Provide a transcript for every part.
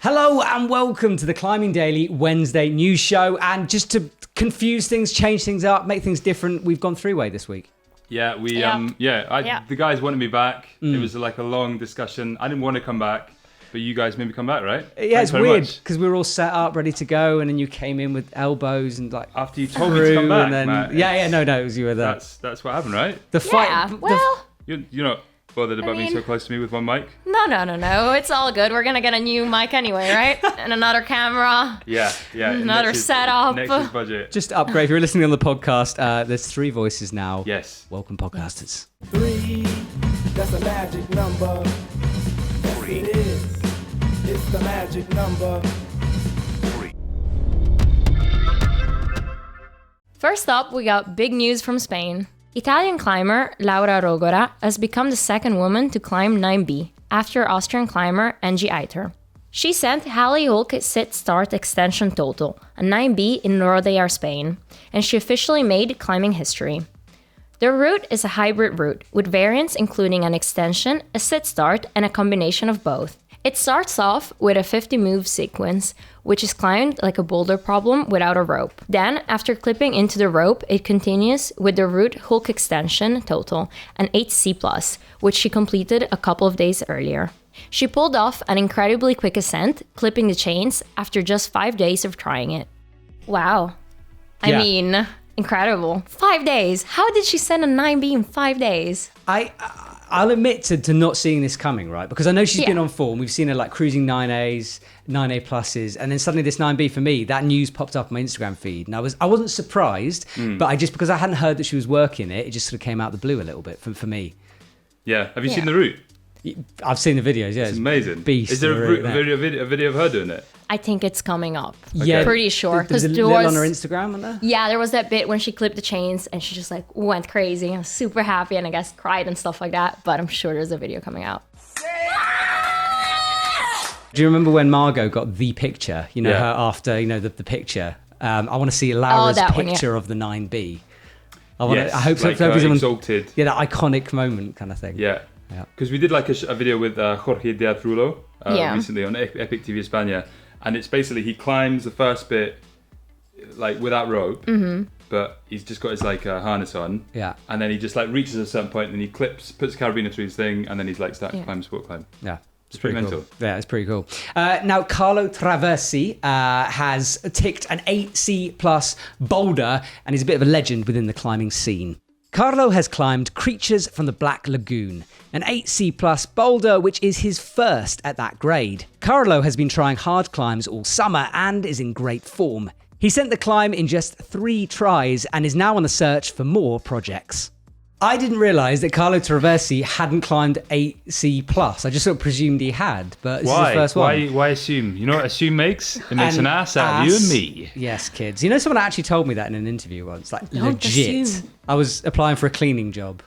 Hello and welcome to the Climbing Daily Wednesday news show. And just to confuse things, change things up, make things different, we've gone three-way this week. Yeah, the guys wanted me back. It was like a long discussion. I didn't want to come back, but you guys made me come back, right? Yeah, it's weird because we were all set up, ready to go, and then you came in with elbows and like after you told me to come back, Matt. No, it was you were there. That's what happened, right? The fight. Yeah, well, you're not bothered about being so close to me with one mic? No. It's all good. We're gonna get a new mic anyway, right? And another camera. Yeah. Another setup. Next year's budget. Just to upgrade. If you're listening on the podcast, there's 3 voices now. Yes. Welcome, podcasters. 3, that's a magic number. Yes, it is. It's the magic number. 3. First up, we got big news from Spain. Italian climber Laura Rogora has become the second woman to climb 9B after Austrian climber Angie Eiter. She sent Hallie Hulk sit-start extension total, a 9B in Rodeo, Spain, and she officially made climbing history. The route is a hybrid route, with variants including an extension, a sit-start, and a combination of both. It starts off with a 50-move sequence, which is climbed like a boulder problem without a rope. Then, after clipping into the rope, it continues with the route Hulk extension total, an 8C+, which she completed a couple of days earlier. She pulled off an incredibly quick ascent, clipping the chains after just 5 days of trying it. Wow. I mean, incredible. 5 days. How did she send a 9B in 5 days? I'll admit to not seeing this coming, right? Because I know she's been on form. We've seen her like cruising 9As, 9A pluses, and then suddenly this 9B for me, that news popped up on my Instagram feed. And I wasn't surprised, but because I hadn't heard that she was working it just sort of came out the blue a little bit for me. Yeah. Have you seen the route? I've seen the videos, yeah. It's amazing. Beast. Is there a video of her doing it? I think it's coming up. Okay. Yeah. Pretty sure. There's a little on her Instagram, wasn't there? Yeah, there was that bit when she clipped the chains and she just like went crazy. I was super happy and I guess cried and stuff like that. But I'm sure there's a video coming out. Do you remember when Margot got the picture? Her after, the picture. I want to see Laura's picture of the 9B. I hope so. Exalted. Yeah, that iconic moment kind of thing. Yeah. Because we did like a video with Jorge Diaz-Rulo recently on EpicTV España, and it's basically he climbs the first bit like without rope, but he's just got his like harness on, and then he just like reaches a certain point and he puts a carabiner through his thing, and then he's like starting to climb sport climb. Yeah. It's pretty mental. Cool. Yeah, it's pretty cool. Now, Carlo Traversi has ticked an 8C plus boulder and is a bit of a legend within the climbing scene. Carlo has climbed Creatures from the Black Lagoon, an 8C plus boulder which is his first at that grade. Carlo has been trying hard climbs all summer and is in great form. He sent the climb in just 3 tries and is now on the search for more projects. I didn't realise that Carlo Traversi hadn't climbed 8C plus. I just sort of presumed he had, but this is his first one. Why assume? You know what assume makes? It makes an ass out of you and me. Yes, kids. Someone actually told me that in an interview once. Like, Don't legit. assume. I was applying for a cleaning job,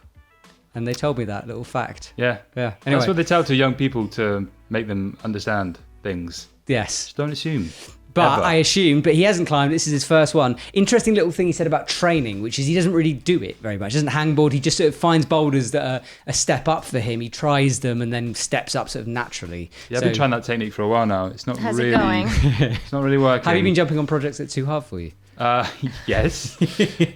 and they told me that little fact. Yeah. Anyway. That's what they tell to young people to make them understand things. Yes. Just don't assume. But Ever. I assumed, but he hasn't climbed. This is his first one. Interesting little thing he said about training, which is he doesn't really do it very much. He doesn't hangboard. He just sort of finds boulders that are a step up for him. He tries them and then steps up sort of naturally. Yeah, I've been trying that technique for a while now. It's not How's really it going? It's not really working. Have you been jumping on projects that are too hard for you? Yes.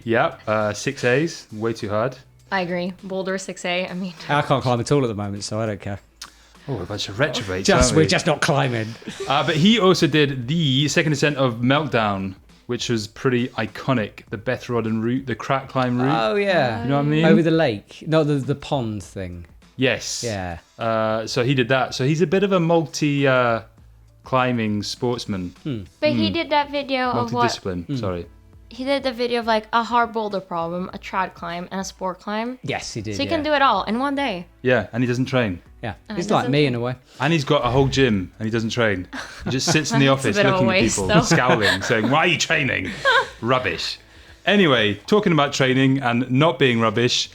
Yeah. 6As, way too hard. I agree. Boulder 6A, I mean. I can't climb at all at the moment, so I don't care. Oh, a bunch of retrobates. We're just not climbing. But he also did the second ascent of Meltdown, which was pretty iconic. The Beth Rodden route, the crack climb route. Oh, yeah. You know what I mean? Over the lake. Not the pond thing. Yes. Yeah. So he did that. So he's a bit of a multi-climbing sportsman. But he did that video of what? Multidiscipline, sorry. He did the video of like a hard boulder problem, a trad climb, and a sport climb. Yes, he did. So he can do it all in one day. Yeah, and he doesn't train. Yeah. He's like me in a way. And he's got a whole gym and he doesn't train. He just sits in the office bit of a looking at waste, people, though. scowling, saying, "Why are you training?" Rubbish. Anyway, talking about training and not being rubbish,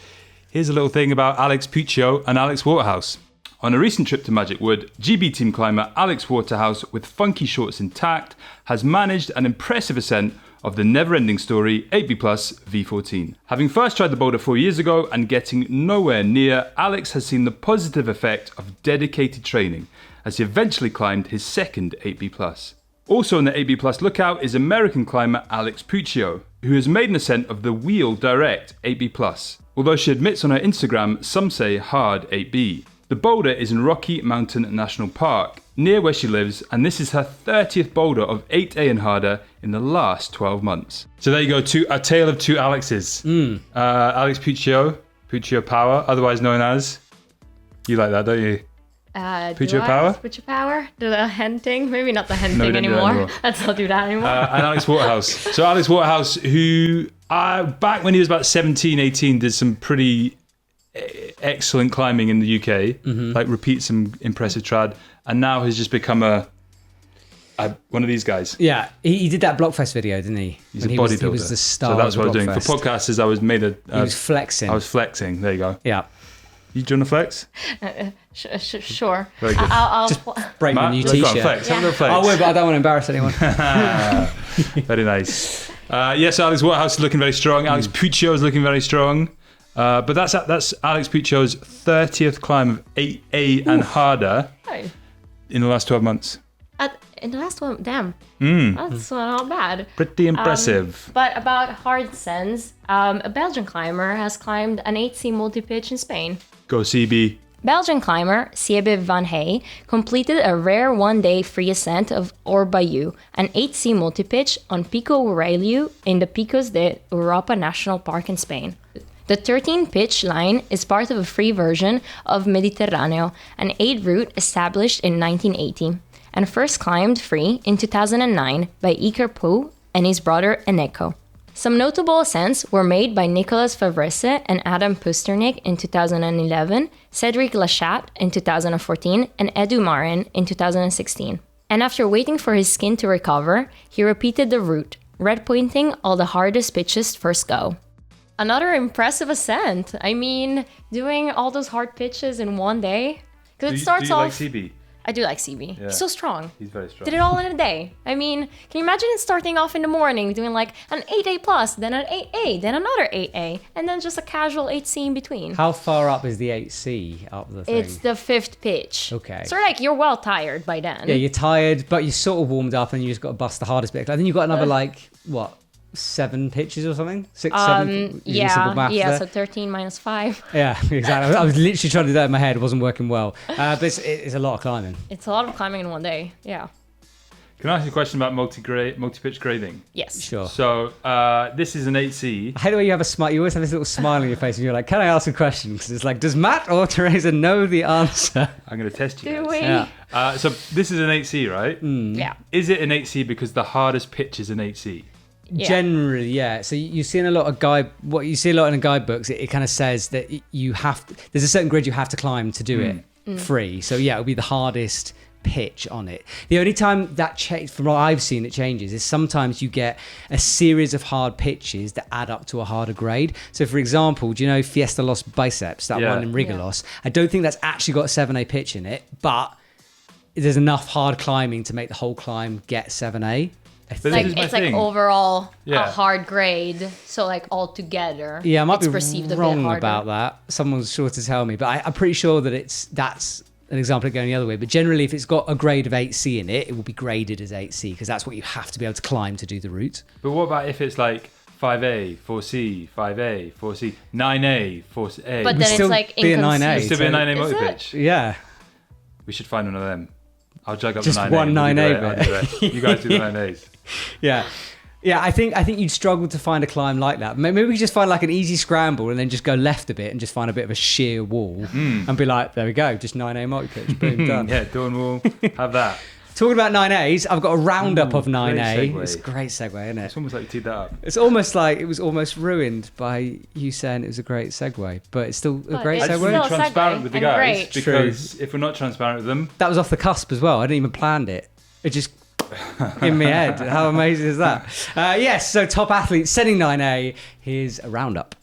here's a little thing about Alex Puccio and Alex Waterhouse. On a recent trip to Magic Wood, GB team climber Alex Waterhouse, with funky shorts intact, has managed an impressive ascent of the never-ending story 8B Plus V14. Having first tried the boulder 4 years ago and getting nowhere near, Alex has seen the positive effect of dedicated training as he eventually climbed his second 8B Plus. Also on the 8B Plus lookout is American climber Alex Puccio, who has made an ascent of the Wheel Direct 8B Plus, although she admits on her Instagram some say hard 8B. The boulder is in Rocky Mountain National Park, near where she lives, and this is her 30th boulder of 8A and harder in the last 12 months. So there you go, a tale of two Alexes. Alex Puccio Power, otherwise known as... You like that, don't you? Puccio Power? Puccio Power? The henting? Maybe not the henting No, we don't do that anymore. anymore. Let's not do that anymore. And Alex Waterhouse. So Alex Waterhouse, who back when he was about 17, 18, did some pretty excellent climbing in the UK, like repeat some impressive trad, and now has just become one of these guys. Yeah, he did that Blockfest video, didn't he? He's When a bodybuilder. He was the star. So that's of what I was doing. For Blockfest. podcasters, I was made a... He was flexing. I was flexing. There you go. Yeah. You doing a flex? Sure. Very good. I'll Break my Matt, new let's go on, t-shirt. flex. Have a little flex. I would, but I don't want to embarrass anyone. Very nice. Yes, Alex Waterhouse is looking very strong. Alex Puccio is looking very strong. But that's Alex Puccio's 30th climb of 8A and harder in the last 12 months. In the last one, damn. That's not bad. Pretty impressive. But about hard sends, a Belgian climber has climbed an 8C multi-pitch in Spain. Go CB. Belgian climber Siebe van Hey completed a rare one-day free ascent of Orbayou, an 8C multi-pitch on Pico Urelio in the Picos de Europa National Park in Spain. The 13-pitch line is part of a free version of Mediterraneo, an aid route established in 1980, and first climbed free in 2009 by Iker Pou and his brother Eneko. Some notable ascents were made by Nicolas Favresse and Adam Pusternik in 2011, Cedric Lachat in 2014, and Edu Marin in 2016. And after waiting for his skin to recover, he repeated the route, red pointing all the hardest pitches first go. Another impressive ascent. I mean, doing all those hard pitches in one day. Because it starts off... like CB? I do like CB. Yeah. He's so strong. He's very strong. Did it all in a day. I mean, can you imagine it starting off in the morning, doing like an 8A plus, then an 8A, then another 8A, and then just a casual 8C in between? How far up is the 8C up the thing? It's the 5th pitch. Okay. So like you're well tired by then. Yeah, you're tired, but you're sort of warmed up and you just got to bust the hardest bit. And then you've got another 7 pitches or something? 6, 7? Using simple maths there. So 13 minus 5. Yeah, exactly. I was literally trying to do that in my head. It wasn't working well. But it's a lot of climbing. It's a lot of climbing in one day. Yeah. Can I ask you a question about multi-pitch grading? Yes. Sure. So this is an 8C. I hate the way you have a smile. You always have this little smile on your face and you're like, can I ask a question? Because it's like, does Matt or Teresa know the answer? I'm going to test you Do guys. we? Yeah. So this is an 8C, right? Yeah. Is it an 8C because the hardest pitch is an 8C? Yeah. Generally, yeah. So you see in a lot of what you see a lot in the guidebooks, it kind of says that there's a certain grid you have to climb to do it free. So yeah, it'll be the hardest pitch on it. The only time that from what I've seen it changes is sometimes you get a series of hard pitches that add up to a harder grade. So for example, do you know Fiesta Los Biceps, that one in Rigolos? Yeah. I don't think that's actually got a 7A pitch in it, but there's enough hard climbing to make the whole climb get 7A. It's like overall a hard grade, so like all together. Yeah, I might be perceived wrong a bit harder. about that. Someone's sure to tell me, but I'm pretty sure that that's an example of going the other way. But generally, if it's got a grade of 8C in it, it will be graded as 8C because that's what you have to be able to climb to do the route. But what about if it's like 5A, 4C, 5A, 4C, 9A, 4A? But then it's like be a 9A. inconsistent. It'd still be a 9A Is multi-pitch. Yeah. We should find one of them. I'll jug up Just the 9A. one 9A I'll do the rest. You guys do the 9As. Yeah. I think you'd struggle to find a climb like that. Maybe we just find like an easy scramble and then just go left a bit and just find a bit of a sheer wall and be like, there we go, just 9A multi-pitch, boom, done. Yeah, Dawn will have that. Talking about 9As, I've got a roundup of 9A. Great segue. It's a great segue, isn't it? It's almost like you teed that up. It's almost like it was almost ruined by you saying it was a great segue, but it's still a great it's I just segue. want to still be a transparent segue with the and guys great. because if we're not transparent with them, That was off the cusp as well. I didn't even plan it. It just in my head. How amazing is that? Yes, so top athletes setting 9A. Here's a roundup.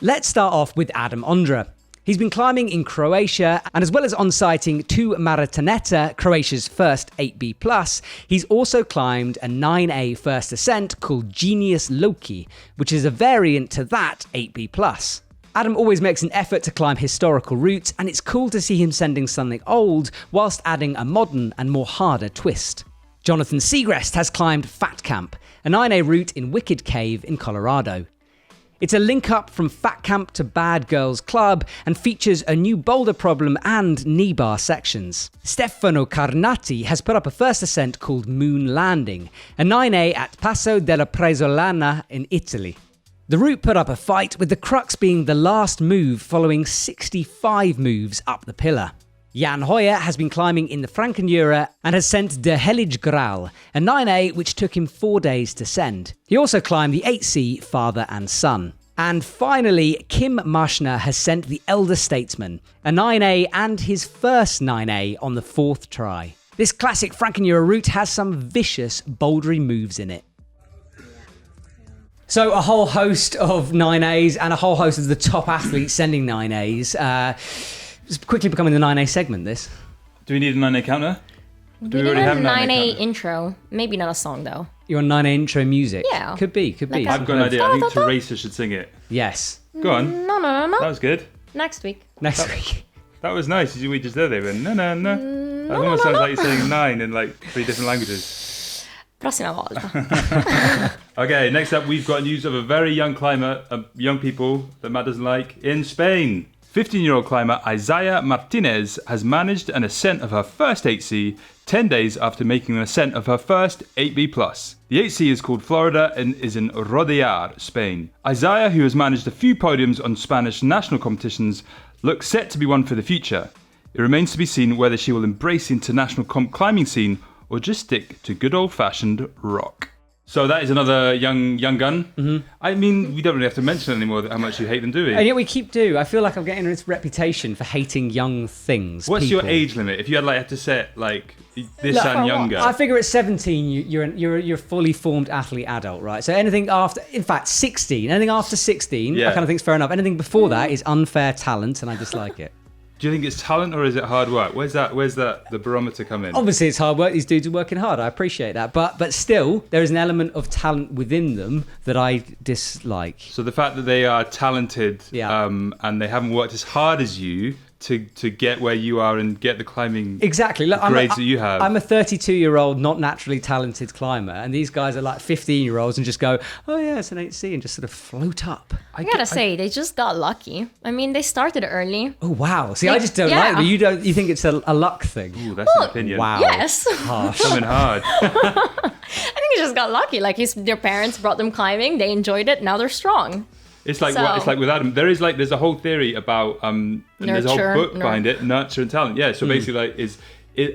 Let's start off with Adam Ondra. He's been climbing in Croatia, and as well as on-sighting 2 Maratoneta, Croatia's first 8B+, he's also climbed a 9A first ascent called Genius Loki, which is a variant to that 8B+. Adam always makes an effort to climb historical routes, and it's cool to see him sending something old whilst adding a modern and more harder twist. Jonathan Segrest has climbed Fat Camp, a 9A route in Wicked Cave in Colorado. It's a link up from Fat Camp to Bad Girls Club and features a new boulder problem and knee bar sections. Stefano Carnati has put up a first ascent called Moon Landing, a 9A at Passo della Presolana in Italy. The route put up a fight, with the crux being the last move following 65 moves up the pillar. Jan Hoyer has been climbing in the Frankenjura and has sent De Hellige Graal, a 9A which took him 4 days to send. He also climbed the 8C Father and Son. And finally, Kim Marschner has sent the Elder Statesman, a 9A and his first 9A on the 4th try. This classic Frankenjura route has some vicious bouldery moves in it. So a whole host of 9As and a whole host of the top athletes sending 9As. It's quickly becoming the 9A segment, this. Do we need a 9A counter? Do We we already need have a a 9A 9A counter? intro. Maybe not a song, though. You're on 9A intro music? Yeah. Could be. Like I've got an idea. I think Teresa should sing it. Yes. Go on. No. That was good. Next week. Next week. That was nice. We just did it. We went, no. That almost sounds like you're saying 9 in like 3 different languages. Prossima volta. Okay, next up we've got news of a very young climber, young people that Matt doesn't like, in Spain. 15-year-old climber Isaiah Martinez has managed an ascent of her first 8C 10 days after making an ascent of her first 8B+. The 8C is called Florida and is in Rodear, Spain. Isaiah, who has managed a few podiums on Spanish national competitions, looks set to be one for the future. It remains to be seen whether she will embrace the international comp climbing scene or just stick to good old-fashioned rock. So that is another young gun. Mm-hmm. I mean, we don't really have to mention anymore how much you hate them, do we? And yet we keep do. I feel like I'm getting this reputation for hating young things. What's people. your age limit? If you had to set this Look, and younger. I figure at 17 you're a fully formed athlete adult, right? So anything after, in fact, 16. Anything after 16, I kind of think is fair enough. Anything before that is unfair talent, and I dislike it. Do you think it's talent or is it hard work? Where's the barometer come in? Obviously, it's hard work. These dudes are working hard. I appreciate that, but still, there is an element of talent within them that I dislike. So the fact that they are talented, and they haven't worked as hard as you to get where you are and get the climbing exactly. Look, grades that you have. I'm a 32-year-old, not naturally talented climber, and these guys are like 15-year-olds and just go, oh yeah, it's an 8C, and just sort of float up. I gotta say, they just got lucky. I mean, they started early. Oh wow! See, I just don't like it. You don't. You think it's a luck thing? Ooh, that's an opinion. Wow. Yes. Harsh. I Coming hard. think they just got lucky. Like their parents brought them climbing. They enjoyed it. Now they're strong. It's like with Adam. There's a whole theory about and there's a whole book behind it, nurture and talent. Yeah. So basically,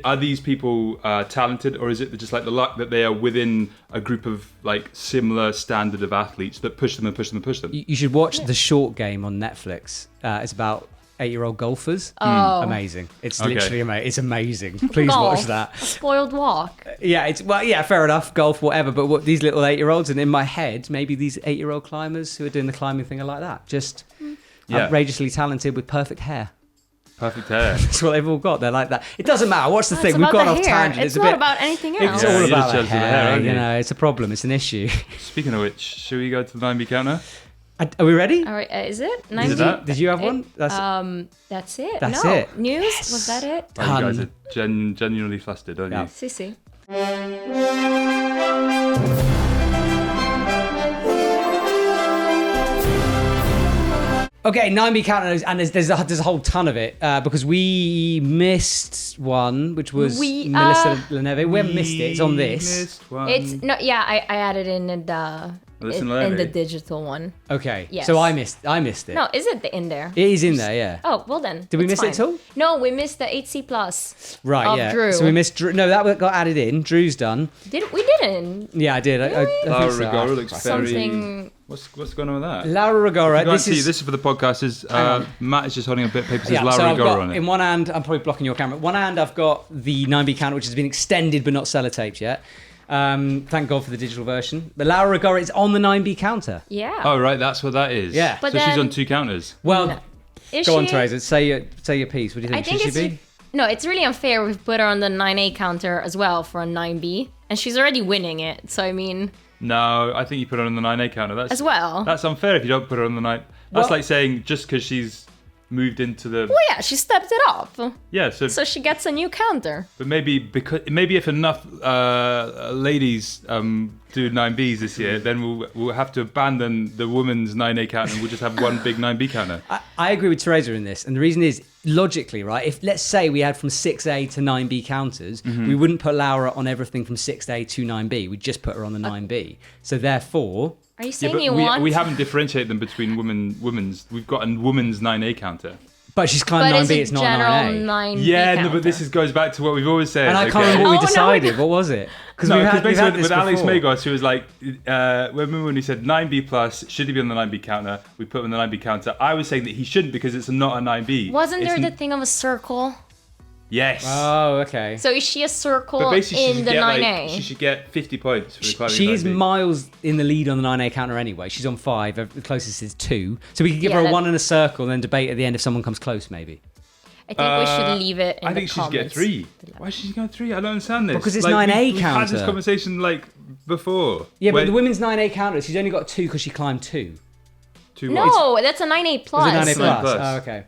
are these people talented, or is it just like the luck that they are within a group of similar standard of athletes that push them and push them and push them? You should watch The Short Game on Netflix. It's about 8-year-old golfers. Oh. Amazing. It's literally amazing. It's amazing. Please watch that. A spoiled walk. Yeah, fair enough. Golf, whatever. But what these little 8-year-olds, and in my head, maybe these 8-year-old climbers who are doing the climbing thing are like that. Just outrageously talented with perfect hair. Perfect hair. That's what they've all got. They're like that. It doesn't matter. What's the thing? We've gone off tangent. It's not about anything else. It's all about the just judge the hair, hair. aren't you? It's a problem. It's an issue. Speaking of which, should we go to the 9B counter? Are we ready? All right, is it? Is it that? Did you have one? That's it. That's no. it. News? Yes. Was that it? Oh, you guys are genuinely flustered, aren't you? Si, si. Okay, 9B counter, and there's a whole ton of it because we missed one, which was Melissa Leneve. We haven't missed it. It's on this. Missed one. I added in the digital one. Okay. Yes. So I missed it. No, is it in there? It is in there, yeah. Oh, well then. Did we it's miss it fine. at all? No, we missed the 8C plus. Right, of yeah. Drew. So we missed Drew. No, that got added in. Drew's done. We didn't. Yeah, I did. I Laura think so. Rogora looks very... Something. What's going on with that? Laura Rogora. This is for the podcasters. Matt is just holding a bit of paper that says Laura so I've Rogora got, on it. in one hand, I'm probably blocking your camera. One hand, I've got the 9B counter, which has been extended but not sellotaped yet. Thank God for the digital version. But Laura Rogora is on the 9B counter. Yeah. Oh, right, that's what that is. Yeah. So she's on 2 counters. Well, Is Go on, she? Teresa. Say your piece. What do you think? I think Should she be? No, it's really unfair. We've put her on the 9A counter as well for a 9B, and she's already winning it. So I mean, No, I think you put her on the 9A counter. That's as well. That's unfair if you don't put her on the 9. That's like saying just because she's moved into the. Well, yeah, she stepped it up, Yeah, so she gets a new counter. But maybe if enough ladies do 9Bs this year, then we'll have to abandon the women's 9A counter and we'll just have one big 9B counter. I agree with Teresa in this, and the reason is logically, right? If let's say we had from 6A to 9B counters, we wouldn't put Laura on everything from 6A to 9B. We'd just put her on the 9B. So therefore. Are you saying but you want? we haven't differentiated them between women's. We've got a women's 9A counter. But she's climbed 9B, it's not general 9A. 9B Yeah, counter. no, but this goes back to what we've always said. And I can't remember what we decided. What was it? Because basically with Alex Magos, who was like, remember when he said 9B plus, should he be on the 9B counter? We put him on the 9B counter. I was saying that he shouldn't because it's not a 9B. Wasn't there the thing of a circle? Yes. Oh, okay. So is she a circle But basically, in the 9A? she should get 50 points for climbing She 9B. is miles in the lead on the 9A counter anyway. She's on 5. The closest is 2. So we could give Yeah, her a that- 1 in a circle and then debate at the end if someone comes close, maybe. I think we should leave it in I the think she should get comments. 3. Why should she go 3? I don't understand this. Because it's Like, 9A we've had this counter. conversation like before. Yeah, but Where- the women's 9A counter, she's only got 2 because she climbed 2. No, that's a 9A plus. Was it 9A plus? plus. Oh, okay.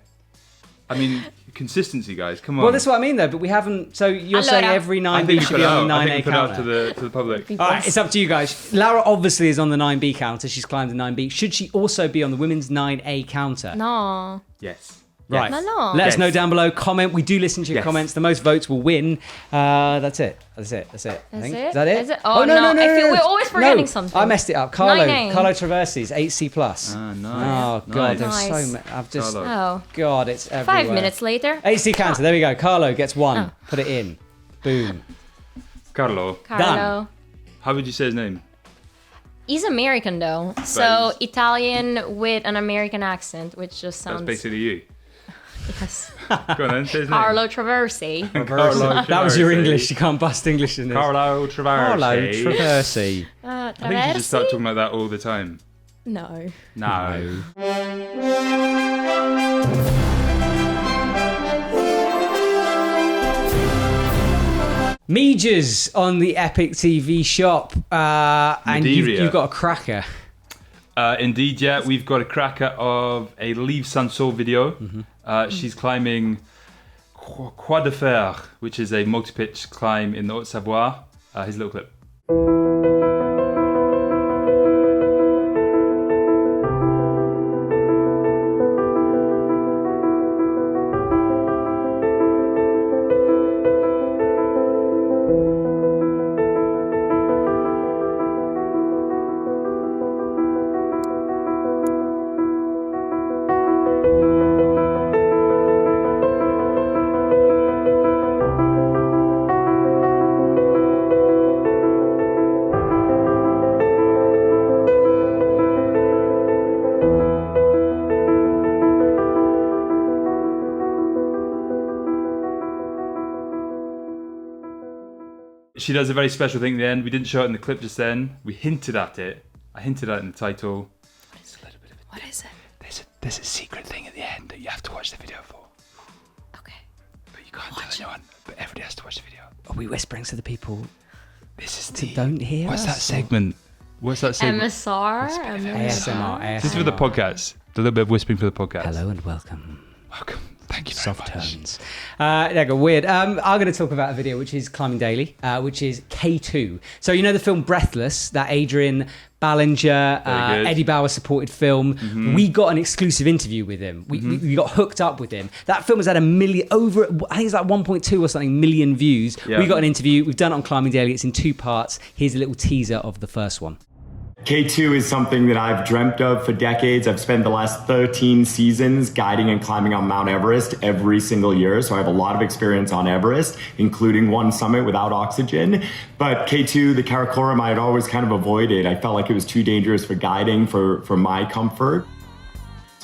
I mean, consistency, guys. Come on. Well, that's what I mean, though. But we haven't. So you're saying Allora. every I 9B think we should put be it on the out. I 9A think we put it out counter. to the public. All right, it's up to you guys. Laura obviously is on the 9B counter. She's climbed the 9B. Should she also be on the women's 9A counter? No. Yes. Right. No. Let us Yes. know down below. Comment. We do listen to your Yes. comments. The most votes will win. That's it. I think. That's Is it? that it? Is it? Oh, no. I feel we're always forgetting something. I messed it up. Carlo 9A. Traversi's 8C plus. Ah, nice. Oh god, Nice. there's so Nice. many. I've just. Carlo. Oh. God, it's everywhere. 5 minutes later. 8C counter. There we go. Carlo gets 1. Oh. Put it in. Boom. Carlo. Carlo. How would you say his name? He's American though. So he's- Italian with an American accent, which just That's sounds. basically you. Yes. Go on then, say his name. Carlo Traversi. Carlo That was your Traversi. English. You can't bust English in this. Carlo Traversi. Carlo Traversi. I think you should just start talking like that all the time. No. No. Meejers on the Epic TV shop. And Madeira. you've got a cracker. Indeed, yeah. We've got a cracker of a Liv Sansol video. She's climbing Croix de Fer, which is a multi-pitch climb in the Haute-Savoie. Here's a little clip. She does a very special thing at the end. We didn't show it in the clip just then. We hinted at it. I hinted at it in the title. It's a little bit of a What is it? There's a secret thing at the end that you have to watch the video for. Okay. But you can't tell anyone. But everybody has to watch the video. Are we whispering so the people This is the... don't hear What's us? that segment? What's that segment? MSR. ASMR. This is for the podcast. A little bit of whispering for the podcast. Hello and welcome. Welcome. Thank you very Soft much. tones. There go. Weird. I'm going to talk about a video which is climbing daily, which is K2. So you know the film Breathless, that Adrian Ballinger, Very good. Eddie Bauer supported film. We got an exclusive interview with him. We got hooked up with him. That film has had I think it's like 1.2 or something million views. Yeah. We got an interview. We've done it on Climbing Daily. It's in 2 parts. Here's a little teaser of the first one. K2 is something that I've dreamt of for decades. I've spent the last 13 seasons guiding and climbing on Mount Everest every single year. So I have a lot of experience on Everest, including one summit without oxygen. But K2, the Karakoram, I had always kind of avoided. I felt like it was too dangerous for guiding, for my comfort.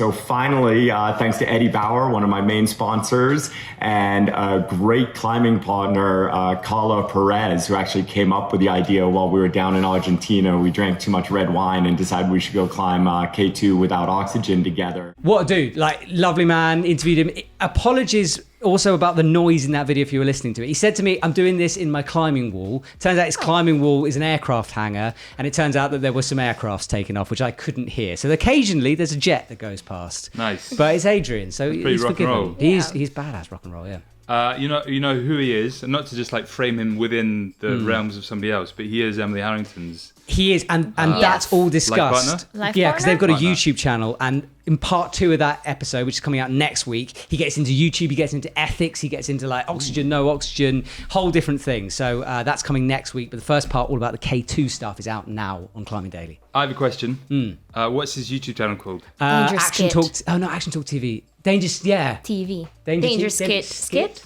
So finally, thanks to Eddie Bauer, one of my main sponsors, and a great climbing partner, Carla Perez, who actually came up with the idea while we were down in Argentina. We drank too much red wine and decided we should go climb K2 without oxygen together. What a dude. Like, lovely man, interviewed him. Apologies also about the noise in that video if you were listening to it. He said to me, I'm doing this in my climbing wall. Turns out his climbing wall is an aircraft hangar, and it turns out that there were some aircrafts taken off, which I couldn't hear. So occasionally there's a jet that goes past. Nice. But it's Adrian, so he's rock and forgiven. roll. He's badass rock and roll, yeah. You know who he is, and not to just like frame him within the realms of somebody else, but he is Emily Harrington's. He is, and that's all discussed. Life Yeah, because they've got a partner? YouTube channel, and in part 2 of that episode, which is coming out next week, he gets into YouTube, he gets into ethics, he gets into like oxygen, no oxygen, whole different things. So that's coming next week, but the first part, all about the K2 stuff, is out now on Climbing Daily. I have a question. What's his YouTube channel called? Dangerous Action Skit. Talk. Oh no, Action Talk TV. Dangerous, yeah. TV. Dangerous Skit. Skit.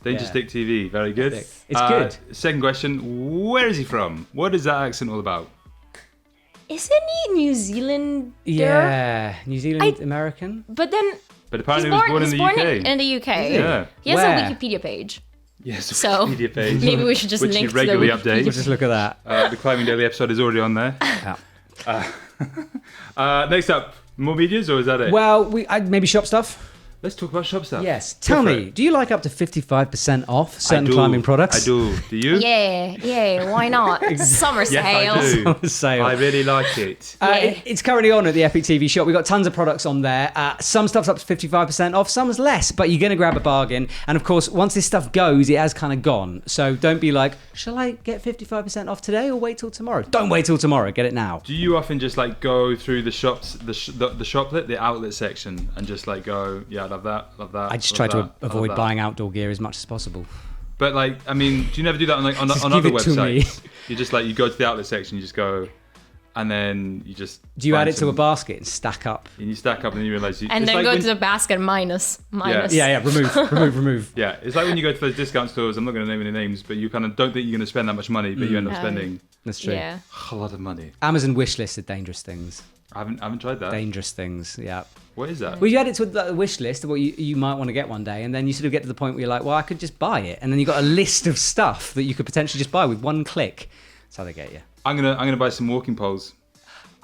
Danger Yeah. Stick TV. Very good. It's good. Second question. Where is he from? What is that accent all about? Isn't he New Zealander? Yeah, New Zealand American. But then But apparently he was born in the UK. in the UK. Yeah. He has Where? a Wikipedia page. Yes, So, Wikipedia page. maybe we should just which link he to the regularly Wikipedia. updates. We'll just look at that. The Climbing Daily episode is already on there. Yeah. Next up, more medias, or is that it? Well, maybe shop stuff. Let's talk about shop stuff. Yes. Go Tell for me, it. do you like up to 55% off certain I do. climbing products? I do. Do you? Yeah, why not? Summer Yes, I sales. do. Sale. I really like it. It's currently on at the Epic TV shop. We've got tons of products on there. Some stuff's up to 55% off, some's less, but you're going to grab a bargain. And of course, once this stuff goes, it has kind of gone. So don't be like, shall I get 55% off today or wait till tomorrow? Don't wait till tomorrow. Get it now. Do you often just like go through the shops, the shoplet, the outlet section, and just like go, yeah, I love that, love that. I just love try to that, avoid love that. buying outdoor gear as much as possible. But like, I mean, do you never do that on like on Just other give it to me. websites? You just like you go to the outlet section, you just go, and then you just. Do you find add it to some- a basket and stack up? And you stack up, and then you realize you. And it's then like go when- to the basket minus. Yeah, remove. Yeah, it's like when you go to those discount stores. I'm not going to name any names, but you kind of don't think you're going to spend that much money, but you end up spending That's true. Yeah. a lot of money. Amazon wish list of dangerous things. I haven't tried that. Dangerous things, yeah. What is that? Well, you add it to the wish list of what you might want to get one day, and then you sort of get to the point where you're like, well, I could just buy it. And then you've got a list of stuff that you could potentially just buy with one click. That's how they get you. I'm gonna buy some walking poles.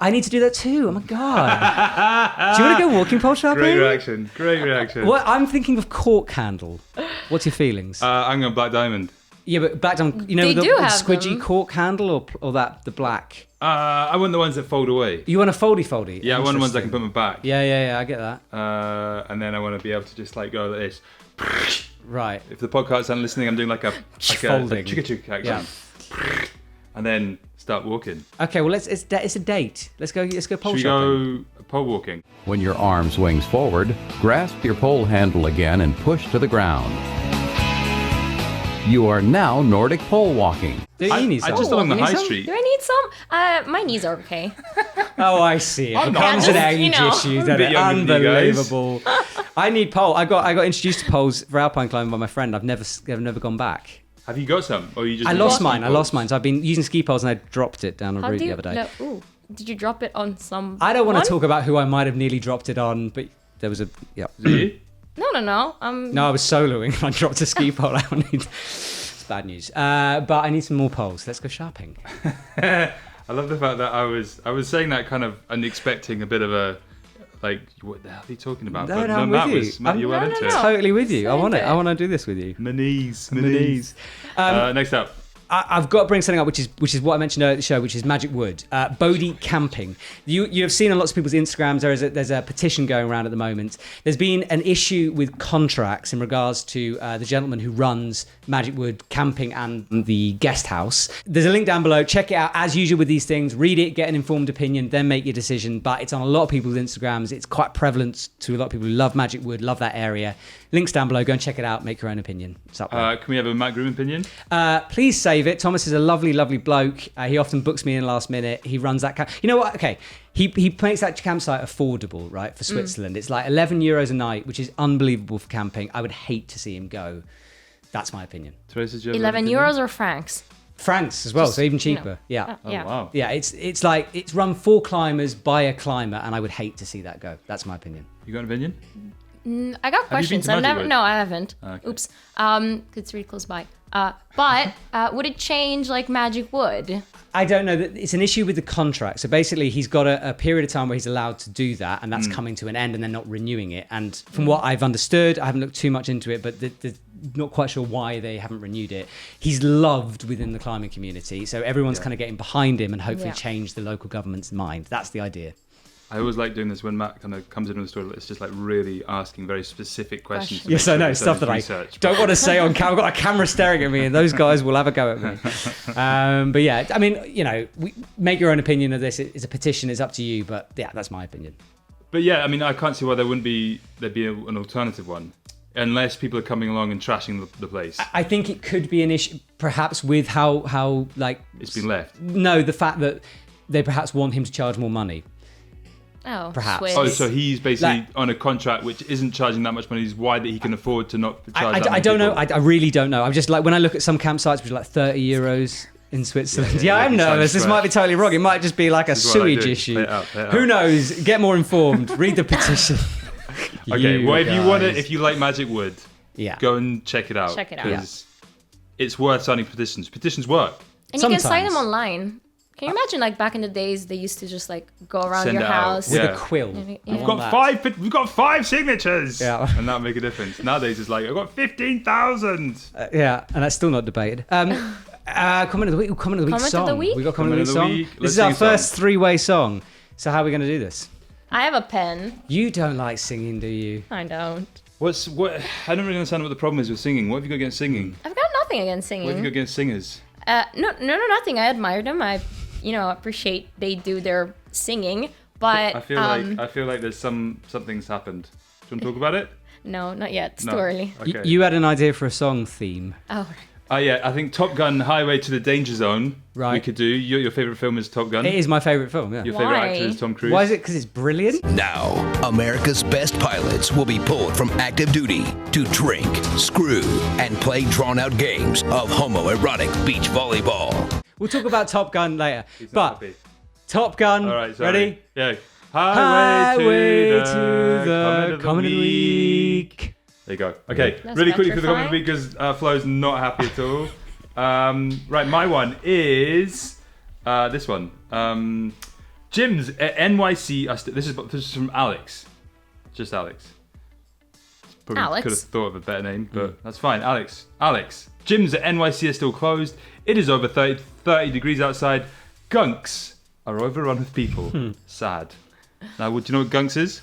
I need to do that too. Oh my God. Do you want to go walking pole shopping? Great reaction. Great reaction. Well, I'm thinking of cork handle. What's your feelings? I'm going Black Diamond. Yeah, but back down, you know, They the do have squidgy them. cork handle or the black? I want the ones that fold away. You want a foldy? Yeah, I want the ones I can Interesting. put on my back. Yeah, I get that. And then I want to be able to just like go like this. Right. If the podcast aren't listening, I'm doing like a Folding. chicka action. And then start walking. Okay, well, it's a date. Let's go pole Should we shopping. go pole walking? When your arm swings forward, grasp your pole handle again and push to the ground. You are now Nordic pole walking. Do you need I some? just along the You need high some? street. Do I need some? My knees are okay. Oh, I see. It I'm becomes not. an age You know. issue. I'm a Doesn't bit it? younger than you guys. Unbelievable. I need pole. I got introduced to poles for alpine climbing by my friend. I've never gone back. Have you got some? Or you just I need lost ski mine. poles? So I've been using ski poles and I dropped it down a How route do the you? other day. No, ooh, did you drop it on some? I don't want one? to talk about who I might have nearly dropped it on, but there was a yeah. Do you? No. No, I was soloing. I dropped a ski pole. I don't need. It's bad news. But I need some more poles. Let's go shopping. I love the fact that I was saying that kind of and expecting a bit of a like what the hell are you talking about? No, But I'm Matt with you. was Matt, you were No, into no, it. no. Totally with you. I Same want it. bit. I want to do this with you. My knees. Next up. I've got to bring something up, which is what I mentioned earlier at the show, which is Magic Wood, Bodie camping. You have seen on lots of people's Instagrams. There's a petition going around at the moment. There's been an issue with contracts in regards to the gentleman who runs Magic Wood camping and the guest house. There's a link down below. Check it out. As usual with these things, read it, get an informed opinion, then make your decision. But it's on a lot of people's Instagrams. It's quite prevalent to a lot of people who love Magic Wood, love that area. Links down below. Go and check it out. Make your own opinion. It's up there. Can we have a Matt Groom opinion? Please save it. Thomas is a lovely, lovely bloke. He often books me in last minute. He runs that camp. You know what? Okay. He makes that campsite affordable, right, for Switzerland. It's like €11 a night, which is unbelievable for camping. I would hate to see him go. That's my opinion. Teresa, do you have an 11 opinion? euros or francs? francs as well, so even cheaper. Yeah. Oh, wow. Yeah, it's like it's run for climbers by a climber, and I would hate to see that go. That's my opinion. You got an opinion? I got questions. to Magic Wood? No, I haven't. Okay. Oops. 'Cause it's really close by. But would it change like Magic Wood? I don't know. It's an issue with the contract. So basically, he's got a period of time where he's allowed to do that, and that's coming to an end, and they're not renewing it. And from what I've understood, I haven't looked too much into it, but not quite sure why they haven't renewed it. He's loved within the climbing community, so everyone's kind of getting behind him and hopefully change the local government's mind. That's the idea. I always like doing this when Matt kind of comes in with a story. It's just like really asking very specific questions. to Yes, make I know. he's Stuff done that his I research. don't want to say on camera. I've got a camera staring at me, and those guys will have a go at me. But yeah, I mean, make your own opinion of this. It's a petition. It's up to you. But yeah, that's my opinion. But yeah, I mean, I can't see why there'd be an alternative one, unless people are coming along and trashing the place. I think it could be an issue, perhaps, with how like It's been left. No, the fact that they perhaps want him to charge more money. Oh, Perhaps. Swiss. Oh, so he's basically Like- on a contract which isn't charging that much money. Is why that he can afford to not charge that I many don't know. people. I really don't know. I'm just like, when I look at some campsites, which are like 30 euros in Switzerland. Yeah, I'm you sound nervous. This fresh. might be totally wrong. It might just be like a This is what I sewage do. issue. Play it out, play it Who out. knows? Get more informed. Read the petition. Okay, well, if you want to, guys. if you like Magic Wood, Yeah. go and check it out. Check it out. 'cause it's worth signing petitions. Petitions work. And you can sign Sometimes. them online. Can you imagine, like back in the days, they used to just like go around Send your it out. house. With Yeah. a quill. Yeah. We've got five signatures. Yeah. And that'll make a difference. Nowadays it's like, I've got 15,000. Yeah, and that's still not debated. Comment of the week. Comment of the week Comment of song. the week? We got comment of the week song. week. This Let's is our sing a song. first three-way song. So how are we going to do this? I have a pen. You don't like singing, do you? I don't. What? I don't really understand what the problem is with singing. What have you got against singing? I've got nothing against What have you got singing. against singers? No, nothing. I admire them. I appreciate they do their singing. But I feel like there's something's happened. Do you want to talk about it? no, not yet. It's No. too early. Okay. You had an idea for a song theme. Oh, Yeah, I think Top Gun: Highway to the Danger Zone. Right. We could do. Your favorite film is Top Gun. It is my favourite film, yeah. Your favorite Why? actor is Tom Cruise. Why is it? Because it's brilliant? Now, America's best pilots will be pulled from active duty to drink, screw, and play drawn-out games of homoerotic beach volleyball. We'll talk about Top Gun later. He's not But happy. Top Gun, All right, sorry. ready? Yeah. Highway to the comment of the week. There you go. Okay, That's really quickly for the comment of petrifying. the week because Flo's not happy at all. Right, my one is this one. Gyms at NYC. This is from Alex. Just Alex. Probably Alex. could have thought of a better name, but that's fine. Alex. Gyms at NYC are still closed. It is over 30 degrees outside. Gunks are overrun with people. Sad. Now, do you know what Gunks is?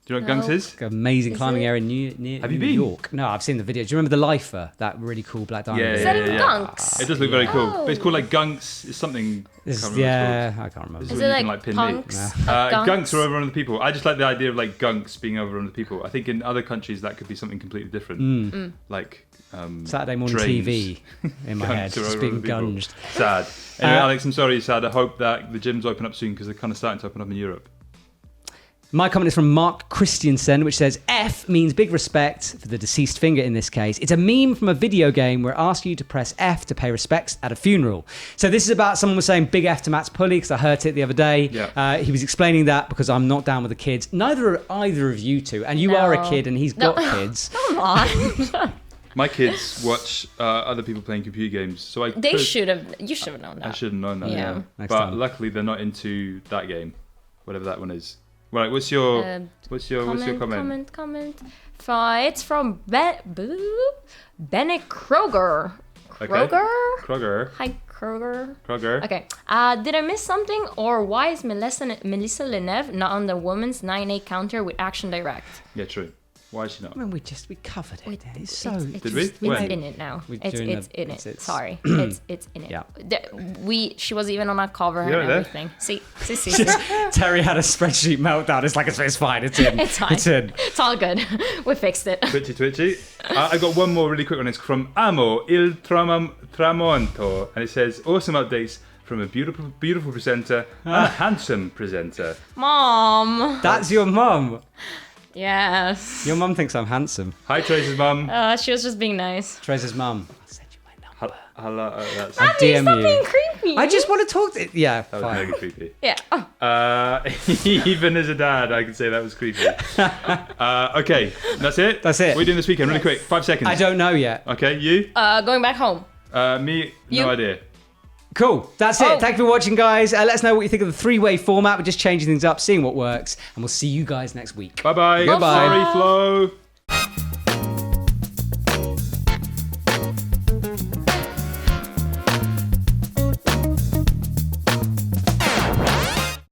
Do you know what Gunks No. is? Like an amazing Is climbing it? area near Have you New been? York. No, I've seen the video. Do you remember the Lifer? That really cool black diamond. Yeah, is that yeah, in yeah. Gunks? It does look very cool. Oh. But it's called like Gunks. It's something. This- can't remember what it's yeah, called. I can't remember. This Is is it where you like can, like, pin me. punks? Gunks are overrun with people. I just like the idea of like gunks being overrun with people. I think in other countries that could be something completely different. Like Saturday morning drains. TV in my head, Gunks are just overrun being with people. gunged. Sad. Anyway, Alex, I'm sorry you're sad. I hope that the gyms open up soon because they're kind of starting to open up in Europe. My comment is from Mark Christiansen, which says, F means big respect for the deceased finger in this case. It's a meme from a video game where it asks you to press F to pay respects at a funeral. So this is about someone was saying big F to Matt's pulley because I heard it the other day. Yeah. He was explaining that because I'm not down with the kids. Neither are either of you two. And you are a No. kid and he's got kids. Come on. My kids watch other people playing computer games, so I They could- should have. You should have known that. I should have known that. Yeah. Yeah. Next But time. luckily they're not into that game, whatever that one is. Right, what's your comment? Comment. It's from Bennett Kroger. Kroger. Hi, Kroger. Kroger. Okay. Did I miss something, or why is Melissa Leneve not on the women's 9A counter with Action Direct? Yeah, true. Why is she not? I mean, we covered it. It's so... Did we? It's When? in it now. We're It's doing in a- it. it's- Sorry, it's in it. Yeah. She was even on our cover Yeah, and there. everything. See. Terry had a spreadsheet meltdown. It's like, it's fine. It's in. It's fine. It's in. It's all good. We fixed it. Twitchy. I got one more really quick one. It's from Amo Il Tramonto, and it says awesome updates from a beautiful presenter and a handsome presenter. Mom. That's your mum. Yes. Your mum thinks I'm handsome. Hi, Trace's mum. She was just being nice. Teresa's mum. I'll send you my number. That's I DM Stop you. being creepy. I just want to talk to. Yeah, that was fine. mega creepy. Yeah. Oh. Even as a dad, I can say that was creepy. Okay, that's it. That's it. What are we doing this weekend? Really quick, 5 seconds. I don't know yet. Okay, you? Going back home. Me? You? No idea. Cool. That's it. Oh. Thank you for watching, guys. Let us know what you think of the three-way format. We're just changing things up, seeing what works, and we'll see you guys next week. Bye bye. Goodbye. Sorry, Flo.